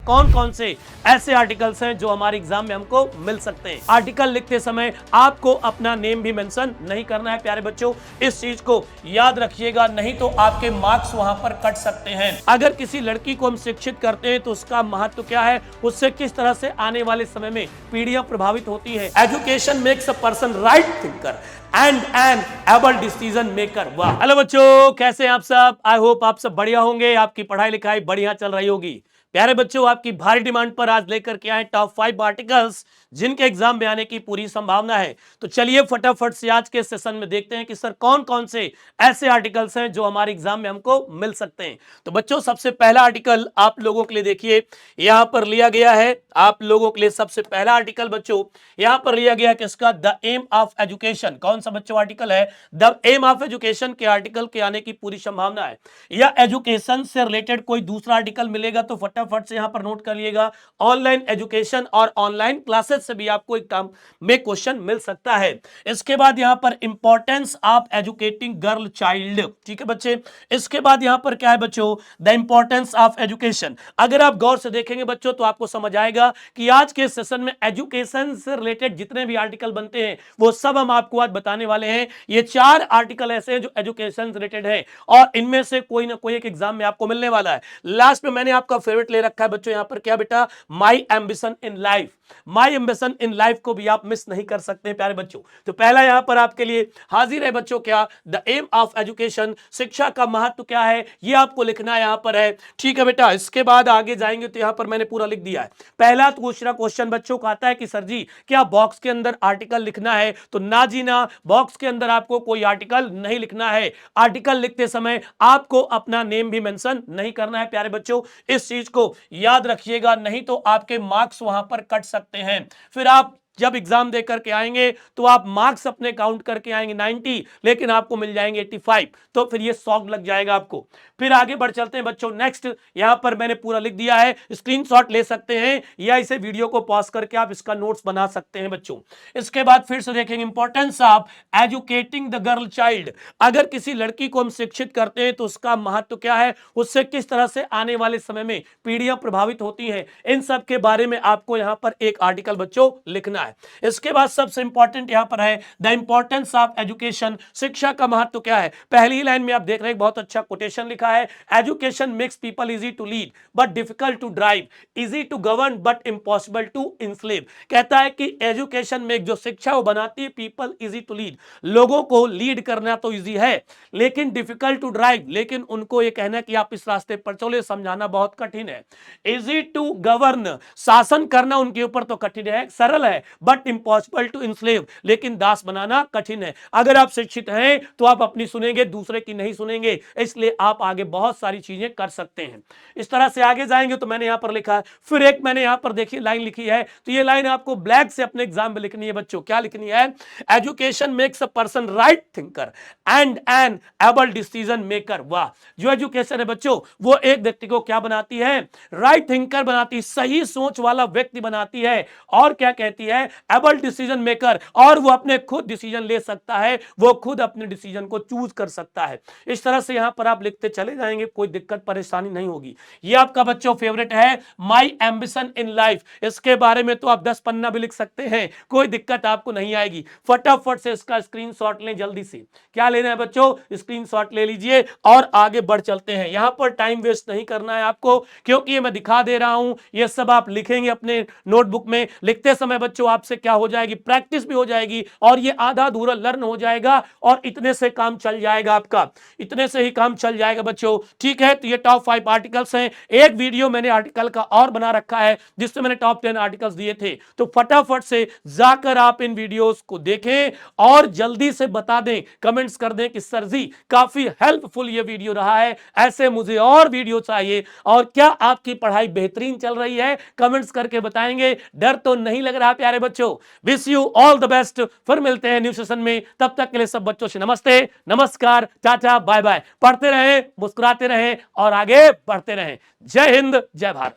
कौन कौन से ऐसे आर्टिकल्स हैं जो हमारे एग्जाम में हमको मिल सकते हैं। आर्टिकल लिखते समय आपको अपना नेम भी मेंशन नहीं करना है प्यारे बच्चों, इस चीज को याद रखिएगा, नहीं तो आपके मार्क्स वहां पर कट सकते हैं। अगर किसी लड़की को हम शिक्षित करते हैं तो उसका महत्व क्या है, उससे किस तरह से आने वाले समय में पीढ़ियां प्रभावित होती है। Education makes a person right thinker and an able decision maker. वाह, हेलो बच्चों, कैसे हैं आप सब? आई होप आप सब बढ़िया होंगे, आपकी पढ़ाई लिखाई बढ़िया चल रही होगी। प्यारे बच्चों, आपकी भारी डिमांड पर आज लेकर के आए टॉप 5 आर्टिकल्स जिनके एग्जाम में आने की पूरी संभावना है। तो चलिए फटाफट से आज के सेशन में देखते हैं कि सर कौन कौन से ऐसे आर्टिकल्स हैं जो हमारे एग्जाम में हमको मिल सकते हैं। तो बच्चों, सबसे पहला आर्टिकल आप लोगों के लिए देखिए यहां पर लिया गया है। आप लोगों के लिए सबसे पहला आर्टिकल बच्चों यहां पर लिया गया किसका, द एम ऑफ एजुकेशन। कौन सा बच्चों आर्टिकल है? द एम ऑफ एजुकेशन के आर्टिकल के आने की पूरी संभावना है। या एजुकेशन से रिलेटेड कोई दूसरा आर्टिकल मिलेगा तो फटाफट से यहां पर नोट कर लिएगा। ऑनलाइन एजुकेशन और ऑनलाइन क्लासेस से भी आपको एग्जाम में क्वेश्चन मिल सकता है। इसके बाद यहां पर importance of educating girl child. ठीक है बच्चे, इसके बाद यहां पर क्या है बच्चों, द इंपॉर्टेंस ऑफ एजुकेशन। अगर आप गौर से देखेंगे बच्चों तो आपको समझ आएगा कि आज के सेशन में एजुकेशन से रिलेटेड जितने भी आर्टिकल बनते हैं वो सब हम आपको आज बताने वाले हैं। ये 4 आर्टिकल ऐसे हैं जो एजुकेशन से रिलेटेड है और इनमें से कोई ना कोई एक एग्जाम में आपको मिलने वाला है। लास्ट में मैंने आपका फेवरेट ले रखा है बच्चों, यहां पर क्या बेटा, माई ambition in life. My ambition in life को भी आप मिस नहीं कर सकते प्यारे बच्चों। तो पहला यहां पर आपके लिए हाजिर है बच्चों, क्या, द एम ऑफ एजुकेशन, शिक्षा का महत्व क्या है ये आपको लिखना यहां पर है। ठीक है बेटा, इसके बाद आगे जाएंगे तो यहां पर मैंने पूरा लिख दिया है। पहला दूसरा क्वेश्चन बच्चों का आता है कि सर जी क्या बॉक्स के अंदर आर्टिकल लिखना है? तो ना जी ना, बॉक्स के अंदर आपको कोई आर्टिकल नहीं लिखना है। आर्टिकल लिखते समय आपको अपना नेम भी मेंशन नहीं करना है प्यारे बच्चों, इस चीज को याद रखिएगा, नहीं तो आपके मार्क्स वहां पर कट सकते हैं। फिर आप जब एग्जाम दे करके आएंगे तो आप मार्क्स अपने काउंट करके आएंगे 90, लेकिन आपको मिल जाएंगे 85, तो फिर ये शॉक लग जाएगा आपको। फिर आगे बढ़ चलते हैं बच्चों। नेक्स्ट यहां पर मैंने पूरा लिख दिया है, स्क्रीनशॉट ले सकते हैं या इसे वीडियो को पॉज करके आप इसका नोट्स बना सकते हैं बच्चों। इसके बाद फिर से देखेंगे importance of educating the girl child. अगर किसी लड़की को हम शिक्षित करते हैं तो उसका महत्व क्या है, उससे किस तरह से आने वाले समय में पीढ़ियां प्रभावित होती हैं, इन सब के बारे में आपको यहां पर एक आर्टिकल बच्चों लिखना है। इसके बाद सबसे इंपॉर्टेंट यहां पर है द इंपॉर्टेंस ऑफ एजुकेशन, शिक्षा का महत्व क्या है। पहली लाइन में आप देख रहे हैं बहुत अच्छा कोटेशन लिखा है, education makes people easy to lead but difficult to drive, easy to govern but impossible to enslave. कहता है कि एजुकेशन में जो शिक्षा वो बनाती है पीपल इजी टू लीड, लोगों को लीड करना तो इजी है लेकिन डिफिकल्ट टू ड्राइव, लेकिन उनको ये कहना कि आप इस रास्ते पर चलो समझाना बहुत कठिन है। इजी टू गवर्न, शासन करना उनके ऊपर तो कठिन है, सरल है, बट इंपॉसिबल टू इंस्लेव, लेकिन दास बनाना कठिन है। अगर आप शिक्षित हैं तो आप अपनी सुनेंगे, दूसरे की नहीं सुनेंगे, इसलिए आप आगे बहुत सारी चीजें कर सकते हैं। इस तरह से आगे जाएंगे तो मैंने यहां पर लिखा है, फिर एक मैंने यहां पर देखिए लाइन लिखी है, तो ये लाइन आपको ब्लैक से अपने एग्जाम में लिखनी है बच्चों। क्या लिखनी है? Education makes a person right thinker and an able decision maker. वाह, जो एजुकेशन है बच्चों वो एक व्यक्ति को क्या बनाती है? राइट थिंकर बनाती है, सही सोच वाला व्यक्ति बनाती है। और क्या कहती है? एबल डिसीजन मेकर, और वो अपने खुद डिसीजन ले सकता है, वो खुद अपने डिसीजन को चूज कर सकता है। इस तरह से यहां पर आप लिखते चले जाएंगे, कोई दिक्कत परेशानी नहीं होगी। ये आपका बच्चों फेवरेट है, माई एम्बिशन इन लाइफ। इसके बारे में तो आप 10 पन्ना भी लिख सकते हैं, कोई दिक्कत आपको नहीं आएगी। फटाफट से इसका स्क्रीनशॉट लें जल्दी से। क्या लेना है बच्चों? स्क्रीनशॉट ले लीजिए और आगे बढ़ चलते हैं। यहां पर टाइम वेस्ट नहीं करना है आपको, क्योंकि ये मैं दिखा दे रहा हूं, ये सब आप लिखेंगे अपने नोटबुक में। लिखते समय बच्चों आपसे क्या हो जाएगी, प्रैक्टिस भी हो जाएगी और ये आधा अधूरा लर्न हो जाएगा और इतने से काम चल जाएगा आपका, इतने से ही काम चल जाएगा बच्चों। ठीक है, तो ये टॉप 5 आर्टिकल्स हैं। एक वीडियो मैंने आर्टिकल का और बना रखा है जिसमें मैंने टॉप 10 आर्टिकल्स दिए थे, तो फटाफट से जाकर आप इन वीडियोस को देखें और जल्दी से बता दें, कमेंट्स कर दें कि सर जी काफी हेल्पफुल ये वीडियो रहा है, ऐसे मुझे और वीडियो चाहिए। और क्या आपकी पढ़ाई बेहतरीन चल रही है, कमेंट्स करके बताएंगे। डर तो नहीं लग रहा प्यारे बच्चों। Wish you all the best. फिर मिलते हैं न्यू सेशन में, तब तक के लिए सब बच्चों से नमस्ते, नमस्कार, टाटा, बाय बाय। पढ़ते रहें, मुस्कुराते रहें और आगे बढ़ते रहें। जय हिंद, जय भारत।